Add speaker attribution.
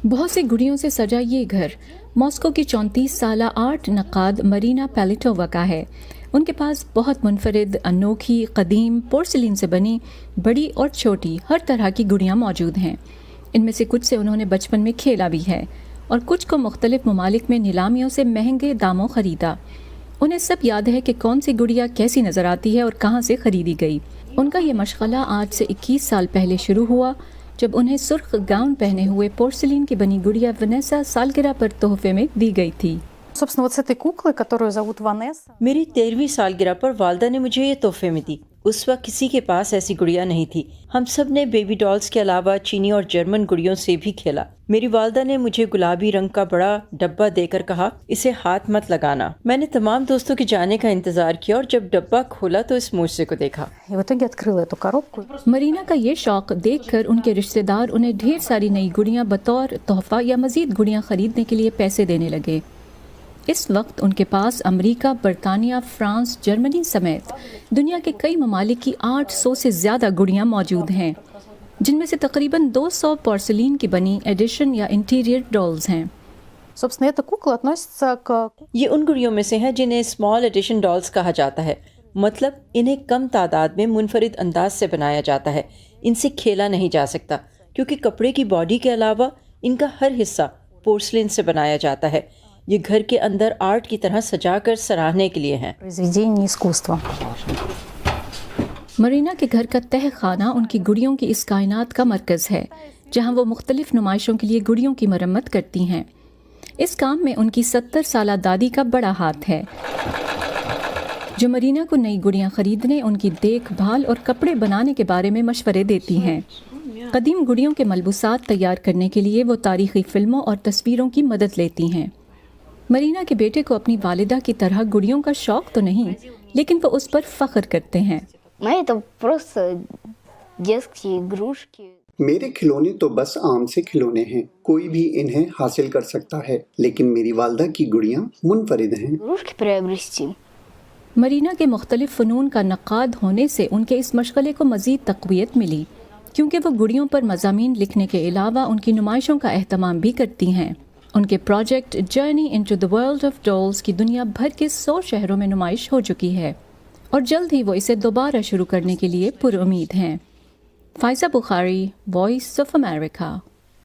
Speaker 1: بہت سی گڑیوں سے سجا یہ گھر ماسکو کی 34 سالہ آرٹ نقاد مرینا پیلیٹووا کا ہے۔ ان کے پاس بہت منفرد، انوکھی، قدیم، پورسلین سے بنی بڑی اور چھوٹی ہر طرح کی گڑیاں موجود ہیں۔ ان میں سے کچھ سے انہوں نے بچپن میں کھیلا بھی ہے اور کچھ کو مختلف ممالک میں نیلامیوں سے مہنگے داموں خریدا۔ انہیں سب یاد ہے کہ کون سی گڑیا کیسی نظر آتی ہے اور کہاں سے خریدی گئی۔ ان کا یہ مشغلہ آج سے 21 سال پہلے شروع ہوا جب انہیں سرخ گاؤن پہنے ہوئے پورسلین کی بنی گڑیا ونیسا سالگرہ پر تحفے میں دی گئی تھی۔
Speaker 2: Собственно, вот с этой куклой, которую зовут Ванесса.
Speaker 3: میری 13ویں سالگرہ پر والدہ نے مجھے یہ تحفے میں دی۔ اس وقت کسی کے پاس ایسی گڑیا نہیں تھی۔ ہم سب نے بیبی ڈالز کے علاوہ چینی اور جرمن گڑیوں سے بھی کھیلا۔ میری والدہ نے مجھے گلابی رنگ کا بڑا ڈبہ دے کر کہا، اسے ہاتھ مت لگانا۔ میں نے تمام دوستوں کے جانے کا انتظار کیا اور جب ڈبہ کھولا تو اس معجزے کو دیکھا۔
Speaker 2: И в итоге открыла эту коробку.
Speaker 1: مرینا کا یہ شوق دیکھ کر ان کے رشتہ دار انہیں ڈھیر ساری نئی گڑیاں بطور تحفہ یا مزید گڑیاں خریدنے کے لیے پیسے دینے لگے۔ اس وقت ان کے پاس امریکہ، برطانیہ، فرانس، جرمنی سمیت دنیا کے کئی ممالک کی 800 سے زیادہ گڑیاں موجود ہیں، جن میں سے تقریباً 200 پورسلین کی بنی ایڈیشن یا انٹیریئر ڈالز ہیں۔
Speaker 2: Собственно, эта кукла относится к...
Speaker 3: یہ ان گڑیوں میں سے ہیں جنہیں اسمال ایڈیشن ڈالز کہا جاتا ہے، مطلب انہیں کم تعداد میں منفرد انداز سے بنایا جاتا ہے۔ ان سے کھیلا نہیں جا سکتا کیونکہ کپڑے کی باڈی کے علاوہ ان کا ہر حصہ پورسلین سے بنایا جاتا ہے۔ یہ گھر کے اندر آرٹ کی طرح سجا کر سراہنے کے لیے ہیں۔
Speaker 2: произведение искусства.
Speaker 1: مرینا کے گھر کا تہ خانہ ان کی گڑیوں کی اس کائنات کا مرکز ہے، جہاں وہ مختلف نمائشوں کے لیے گڑیوں کی مرمت کرتی ہیں۔ اس کام میں ان کی 70 سالہ دادی کا بڑا ہاتھ ہے، جو مرینا کو نئی گڑیاں خریدنے، ان کی دیکھ بھال اور کپڑے بنانے کے بارے میں مشورے دیتی ہیں۔ قدیم گڑیوں کے ملبوسات تیار کرنے کے لیے وہ تاریخی فلموں اور تصویروں کی مدد لیتی ہیں۔ مرینا کے بیٹے کو اپنی والدہ کی طرح گڑیوں کا شوق تو نہیں، لیکن وہ اس پر فخر کرتے ہیں۔
Speaker 4: Это просто детские игрушки.
Speaker 5: میرے کھلونے تو بس عام سے کھلونے ہیں، کوئی بھی انہیں حاصل کر سکتا ہے، لیکن میری والدہ کی گڑیاں منفرد ہیں۔
Speaker 4: Игрушки приобрести.
Speaker 1: مرینا کے مختلف فنون کا نقاد ہونے سے ان کے اس مشغلے کو مزید تقویت ملی، کیونکہ وہ گڑیوں پر مضامین لکھنے کے علاوہ ان کی نمائشوں کا اہتمام بھی کرتی ہیں۔ ان کے project journey into the world of dolls کی دنیا بھر کے 100 شہروں میں نمائش ہو چکی ہے اور جلد ہی وہ اسے دوبارہ شروع کرنے کے لیے پر امید ہیں۔ فائزہ بخاری، وائس آف امریکہ۔